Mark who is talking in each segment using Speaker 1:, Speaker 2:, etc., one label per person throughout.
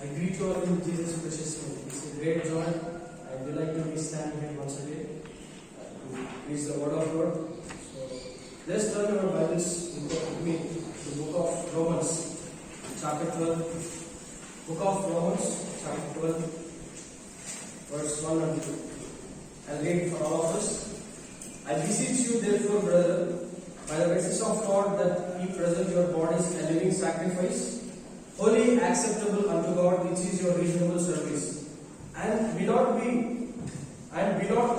Speaker 1: I greet you all in Jesus' precious name. It's a great joy and delight to be standing here once again to preach the word of God. So let's turn our Bibles with me to the book of Romans, chapter 12. Book of Romans, chapter 12, verse 1 and 2. I'll read for all of us. I beseech you, therefore, brethren, by the mercies of God, that ye present your bodies a living sacrifice, holy, acceptable unto God, which is your reasonable service. And be not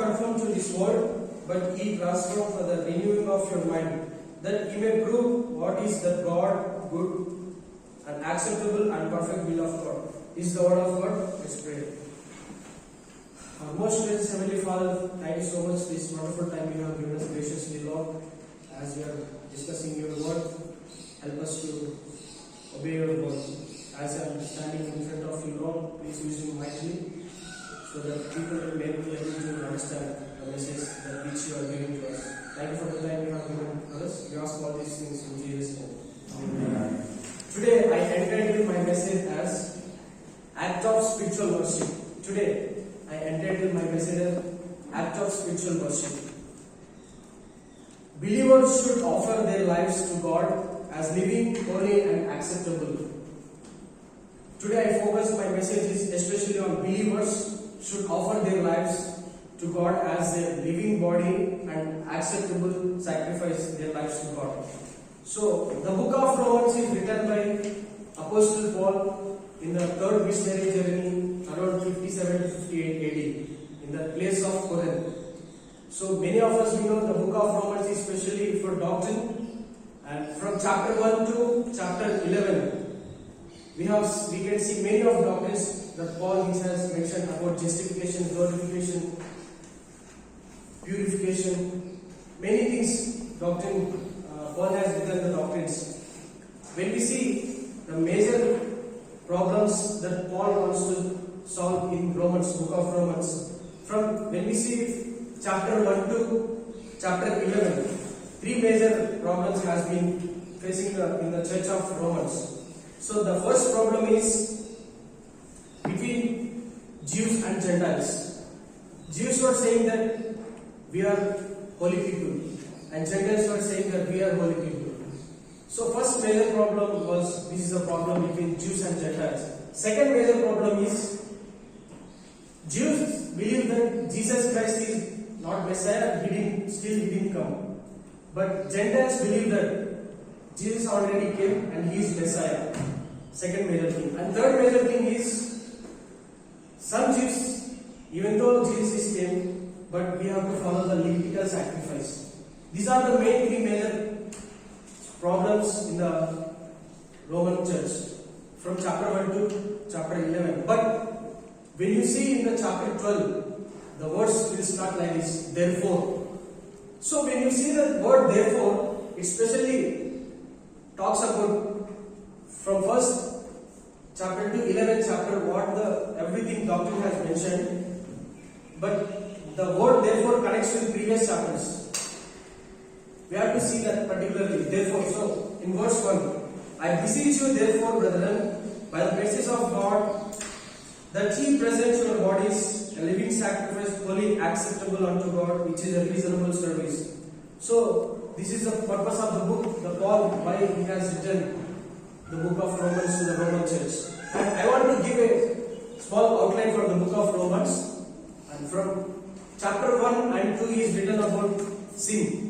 Speaker 1: conformed to this world, but ye transformed for the renewing of your mind, that ye may prove what is the God, good, and acceptable and perfect will of God. This is the word of God. Let's pray. Our most gracious Heavenly Father, thank you so much this wonderful time you have given us graciously, Lord, as we are discussing your word. Help us to obey your word. As I am standing in front of you, Lord, please use me mightily so that people will be able to understand the message that which you are giving to us. Thank you for the time you have given us. We ask all these things in Jesus' name. Amen. Today I entitled my message as Act of Spiritual Worship. Today I entitled my message as Act of Spiritual Worship. Believers should offer their lives to God as living, holy and acceptable. Today I focus my messages especially on believers should offer their lives to God as a living body and acceptable sacrifice their lives to God. So the book of Romans is written by Apostle Paul in the third missionary journey around 57 to 58 AD in the place of Corinth. So many of us we know the book of Romans is especially for doctrine, and from chapter 1 to chapter 11 we can see many of doctrines that Paul has mentioned about justification, glorification, purification, many things doctrine. Paul has written the doctrines. When we see the major problems that Paul wants to solve in Romans, book of Romans, from when we see chapter 1 to chapter 11, three major problems has been facing in the church of Romans. So the first problem is between Jews and Gentiles. Jews were saying that we are holy people, and Gentiles were saying that we are holy people. So first major problem was, this is a problem between Jews and Gentiles. Second major problem is Jews believe that Jesus Christ is not Messiah, he didn't come. But Gentiles believe that Jesus already came and he is Messiah. Second major thing. And third major thing is some Jews, even though Jesus came, but we have to follow the Levitical sacrifice. These are the main three major problems in the Roman church from chapter 1 to chapter 11. But when you see in the chapter 12, the words will start like this, therefore. So when you see the word therefore, it especially talks about from first chapter to 11 chapter what the everything doctrine has mentioned. But the word therefore connects with previous chapters. We have to see that particularly, therefore. So, in verse 1, I beseech you, therefore, brethren, by the mercies of God, that ye present your bodies a living sacrifice, holy, acceptable unto God, which is a reasonable service. So, this is the purpose of the book, the Paul, why he has written the book of Romans to the Roman church. And I want to give a small outline for the book of Romans. And from chapter 1 and 2 is written about sin.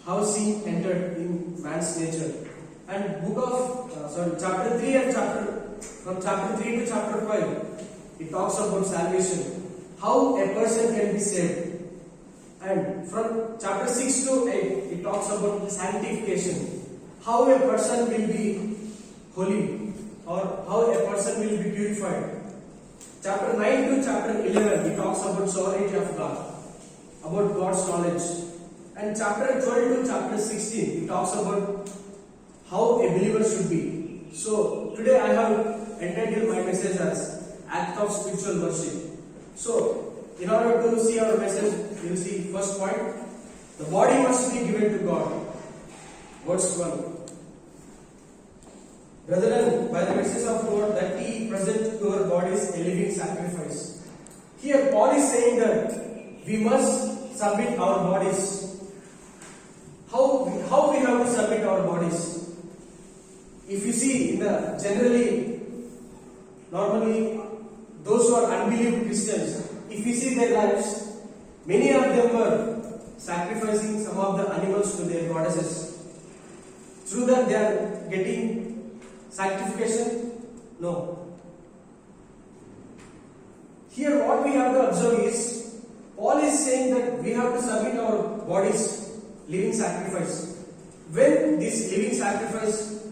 Speaker 1: How sin entered in man's nature. And chapter 3 and from chapter 3 to chapter 5, it talks about salvation. How a person can be saved. And from chapter 6 to 8, it talks about sanctification. How a person will be holy, or how a person will be purified. Chapter 9 to chapter 11, it talks about sovereignty of God, about God's knowledge. And chapter 12 to chapter 16, it talks about how a believer should be. So, today I have entitled my message as Act of Spiritual Worship. So, in order to see our message, you will see first point, the body must be given to God. Verse 1. Brethren, by the mercies of God, that ye ye present your bodies a living sacrifice. Here Paul is saying that we must submit our bodies. How we have to submit our bodies? If you see in the normally those who are unbelieving Christians, if you see their lives, many of them were sacrificing some of the animals to their goddesses. Through that they are getting sanctification? No. Here what we have to observe is, Paul is saying that we have to submit our bodies living sacrifice. When this living sacrifice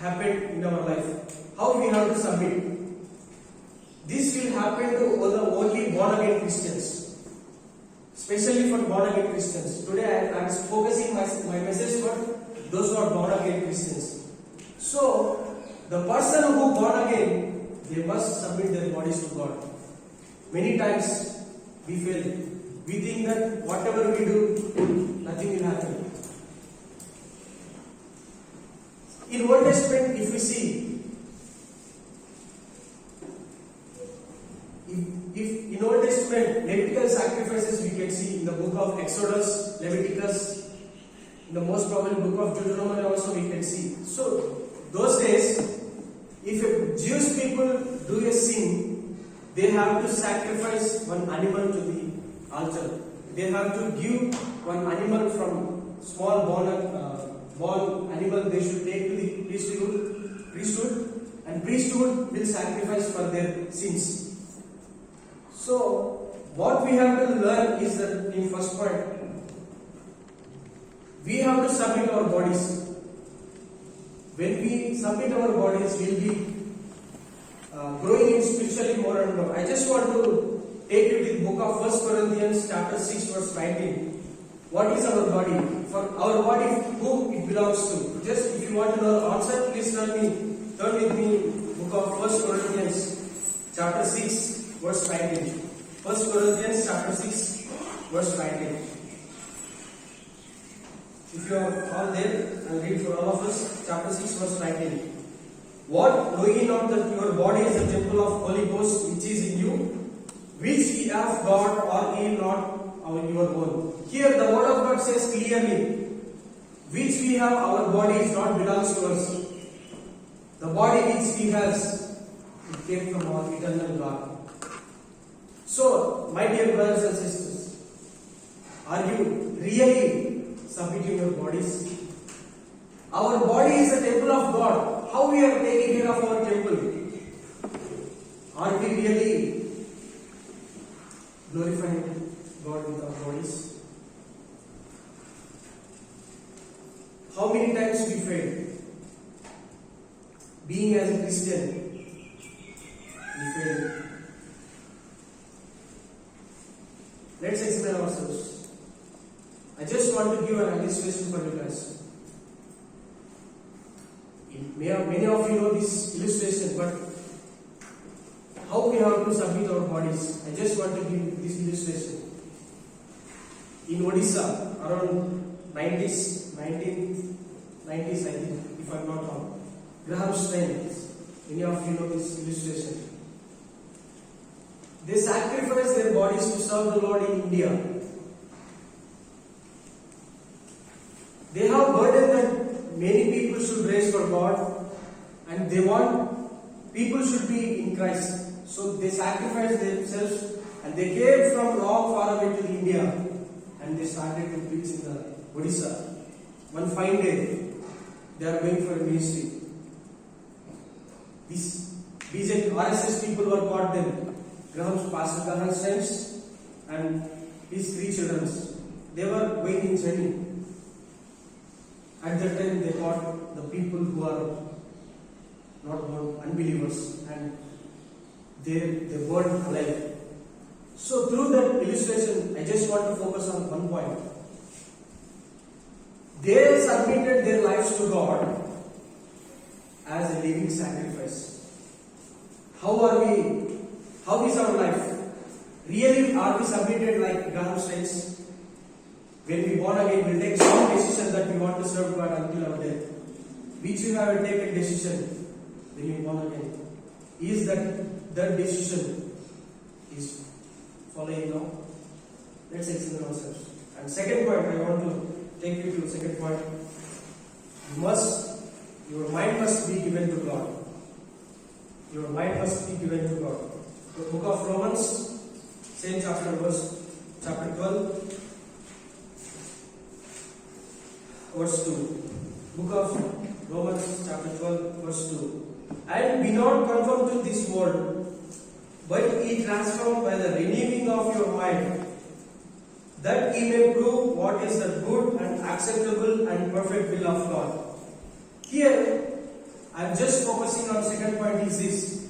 Speaker 1: happened in our life, how we have to submit? This will happen to the only born again Christians, especially for born again Christians. Today I am focusing my message for those who are born again Christians. So the person who born again, they must submit their bodies to God. Many times we fail. We think that whatever we do, nothing will happen. In Old Testament, if we see, if in Old Testament, Levitical sacrifices we can see in the book of Exodus, Leviticus, in the most probably book of Deuteronomy also we can see. So, those days, if a Jewish people do a sin, they have to sacrifice one animal to the altar. They have to give one animal from small born animal they should take to the priesthood, and priesthood will sacrifice for their sins. So, what we have to learn is that in first point, we have to submit our bodies. When we submit our bodies, we will be growing in spiritually more and more. I just want to take you to the book of 1 Corinthians chapter 6 verse 19. What is our body? For our body, whom it belongs to? Just if you want to know the answer, please turn with me book of 1 Corinthians chapter 6 verse 19. 1 Corinthians chapter 6 verse 19. If you are all there, I'll read for all of us. Chapter 6 verse 19. What, know ye not that your body is a temple of Holy Ghost which is in you, which ye have God, or ye not your own? Here the word of God says clearly, which we have, our body is not belongs to us. The body which he has, it came from our eternal God. So, my dear brothers and sisters, are you really submitting your bodies? Our body is a temple of God. How we are taking care of our temple? Are we really glorifying God with our bodies? How many times we fail? Being as a Christian, we fail. Let's explain ourselves. I just want to give an illustration for you guys. Many of you know this illustration, but how we have to submit our bodies? I just want to give this illustration. In Odisha, around 1990s, I think, if I am not wrong, Graham Stein, many of you know this illustration. They sacrificed their bodies to serve the Lord in India. They have burden that many people should raise for God, and they want people should be in Christ. So they sacrificed themselves, and they came from long far away to India, and they started to preach in the Odisha. One fine day, they are going for a ministry. These BJP RSS people were caught them. Pastor Graham Stein and his 3 children. They were going in journey. At that time, they caught the people who are not born unbelievers, and they burned alive. So, through that illustration, I just want to focus on one point. They submitted their lives to God as a living sacrifice. How is our life? Really, are we submitted like Graham Stein? When we born again, we'll take some decision that we want to serve God until our death. Which you have taken decision when you born again? is that decision is following now? Let's examine ourselves. And second point, I want to take you to the second point. Your mind must be given to God. Your mind must be given to God. The book of Romans, same chapter 12, verse 2. Book of Romans, chapter 12, verse 2. And be not conformed to this world, but ye transformed by the renewing of your mind, that ye may prove what is the good and acceptable and perfect will of God. Here, I am just focusing on second point is this.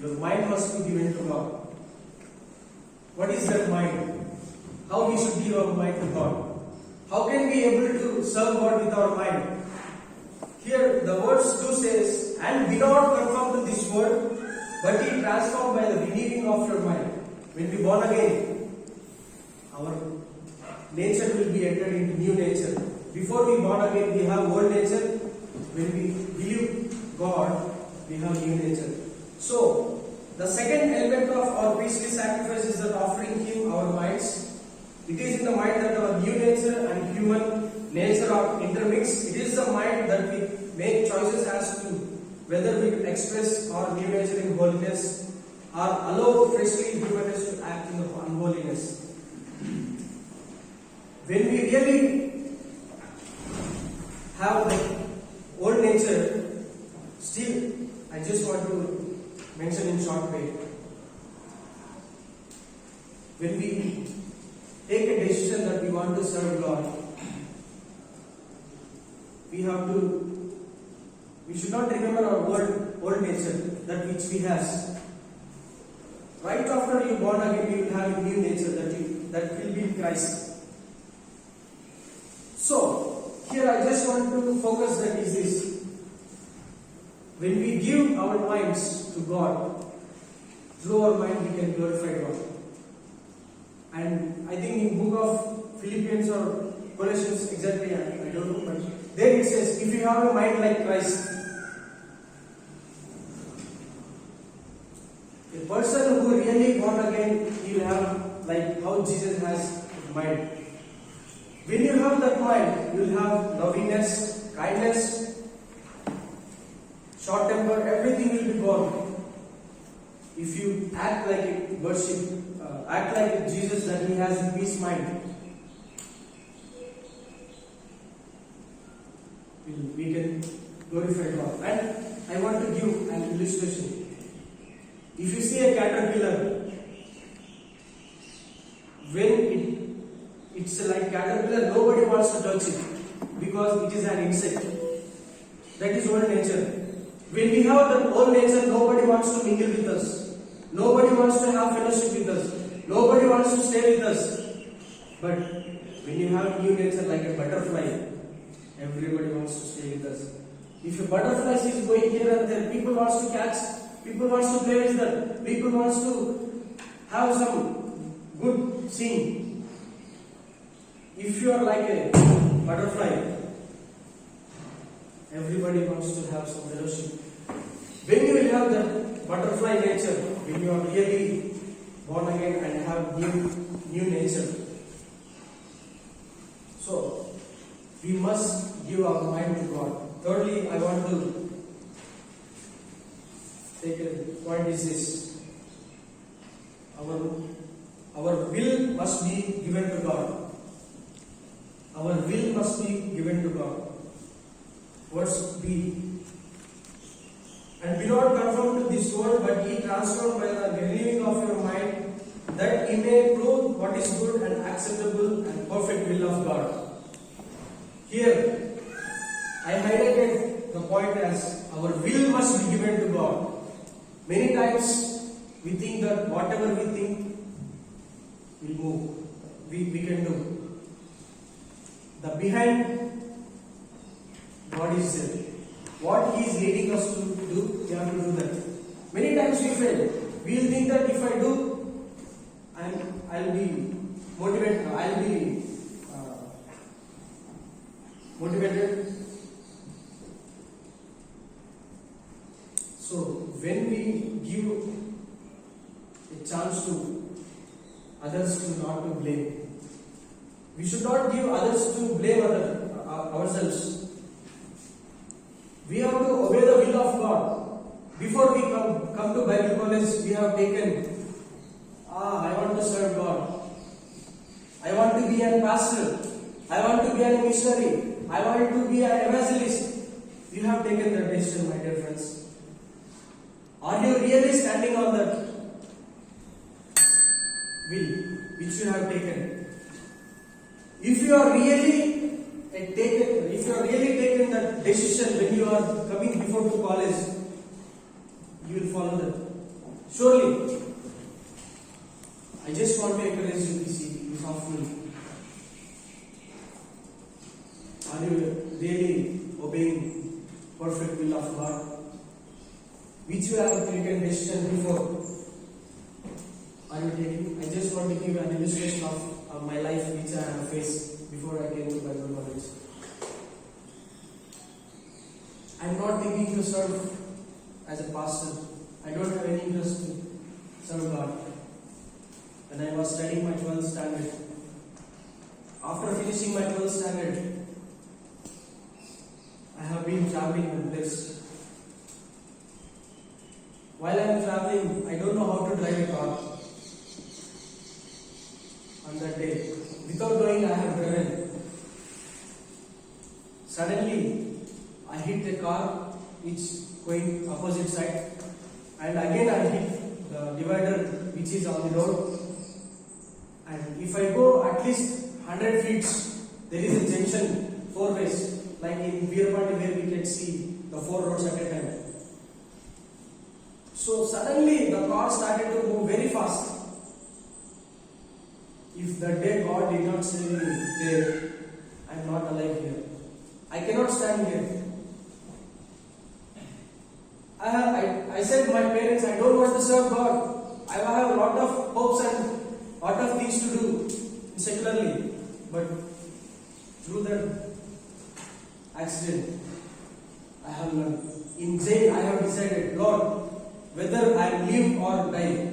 Speaker 1: Your mind must be given to God. What is that mind? How we should give our mind to God? How can we able to serve God with our mind? Here, the verse 2 says, and be not conformed to this world, but ye transformed by the renewing of your mind. When we born again, our nature will be entered into new nature. Before we born again, we have old nature. When we believe God, we have new nature. So, the second element of our priestly sacrifice is that offering Him our minds. It is in the mind that our new nature and human nature are intermixed. It is the mind that we make choices as to whether we express our new nature in holiness or allow freshly humanness to act in unholiness. When we really have the old nature, still, I just want to mention in short way. When we take a decision that we want to serve God, we should not remember our old nature, that which we has. Right after you born again, you will have a new nature that will be in Christ. So, here I just want to focus that is this. When we give our minds to God, through our mind we can glorify God. And I think in book of Philippians or Colossians, exactly, I don't know, but there it says, if you have a mind like Christ, a person who really born again, he will have like how Jesus has mind. When you have that mind, you will have lovingness, kindness, short temper, everything will be gone. If you act like it, worship, act like Jesus, that He has a peace mind, we can glorify God. And I want to give an illustration. If you see a caterpillar, when it's like caterpillar, nobody wants to touch it because it is an insect. That is old nature. When we have that old nature, nobody wants to mingle with us. Nobody wants to have fellowship with us. Nobody wants to stay with us. But when you have new nature like a butterfly, everybody wants to stay with us. If a butterfly is going here and there, people wants to catch, people wants to play with them, people wants to have some good scene. If you are like a butterfly, everybody wants to have some fellowship. When you will have that butterfly nature, when you are really born again and have new nature, so we must give our mind to God. Thirdly, I want to take a point is this. Our will must be given to God. Our will must be given to God. Verse B. And be not conformed to this world, but ye transformed by the renewing of your mind, that ye may prove what is good and acceptable and perfect will of God. Here, I highlighted the point as our will must be given to God. Many times we think that whatever we think will move, we can do. The behind God is there. What He is leading us to do, we have to do that. Many times we fail. We will think that if I do, I'll be motivated. motivated. So when we give a chance to others to not to blame, we should not give others to blame ourselves. We have to obey the will of God. Before we come to Bible college, we have taken, I want to serve God. I want to be a pastor. I want to be a missionary. I want to be an evangelist. You have taken that decision, my dear friends. Are you really standing on that will which you have taken? If you are really taken that decision when you are coming before to college, you will follow that. Surely, I just want to encourage you this afternoon. Are you really obeying perfect will of God, which you have taken decision before? Are you taking? I just want to give an illustration of my life which I have faced before I came to Bible college. I am not thinking to serve as a pastor. I don't have any interest to serve God. When I was studying my 12th standard, after finishing my 12th standard, I have been traveling with this. While I am traveling, I don't know how to drive a car. On that day, without knowing I have driven. Suddenly, I hit the car which going opposite side, and again I hit the divider which is on the road. And if I go at least 100 feet, there is a junction, 4 ways, like in Veerapandi where we can see the 4 roads at a time. So suddenly the car started to move very fast. If that day God did not save me there, I am not alive here. I cannot stand here. I said to my parents, I don't want to serve God. I have a lot of hopes and lot of things to do secularly. But through that accident, I have learned. In jail, I have decided, Lord, whether I live or die,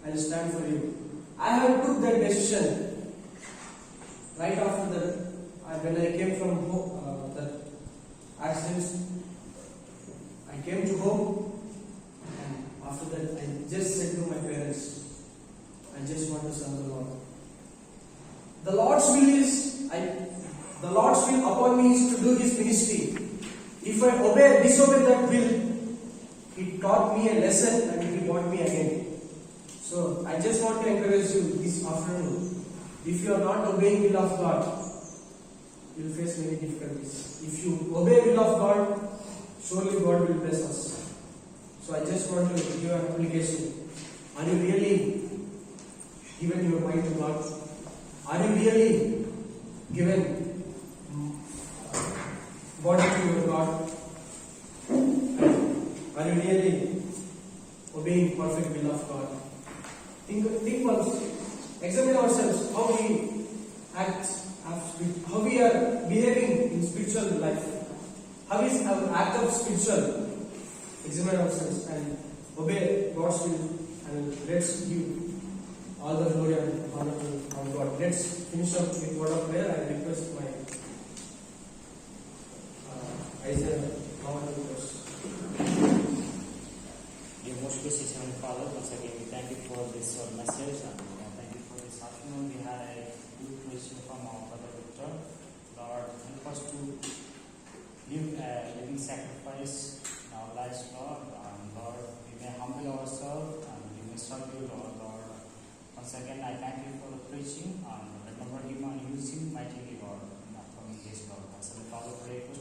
Speaker 1: I will stand for you. I have took that decision right after that. When I came from home, that accident, I came to home, and after that, I just said to my parents, I just want to serve the Lord. The Lord's will upon me is to do His ministry. If I disobey that will, it taught me a lesson and it will brought me again. So I just want to encourage you this afternoon. If you are not obeying will of God, you will face many difficulties. If you obey will of God, surely God will bless us. So I just want to give an application. Are you really given your mind to God? Are you really given body to your God? Are you really obeying perfect will of God? Think once. Examine ourselves how we act, how we are behaving in spiritual life. How is our act of spiritual? Examine ourselves and obey God's will, and let's give all the glory and honor to our God. Let's finish up with word of prayer. I request my Isaiah first.
Speaker 2: Dear most gracious Heavenly Father, once again we thank you for this message, and thank you for this afternoon. We had a good question from our Brother Victor. Lord, help us to live a living sacrifice in our lives, Lord. And Lord, we may humble ourselves and we may serve you, Lord. Once again, I thank you for the preaching, and remember him and use him mightily, Lord, in upcoming days, Lord. As the Father, pray for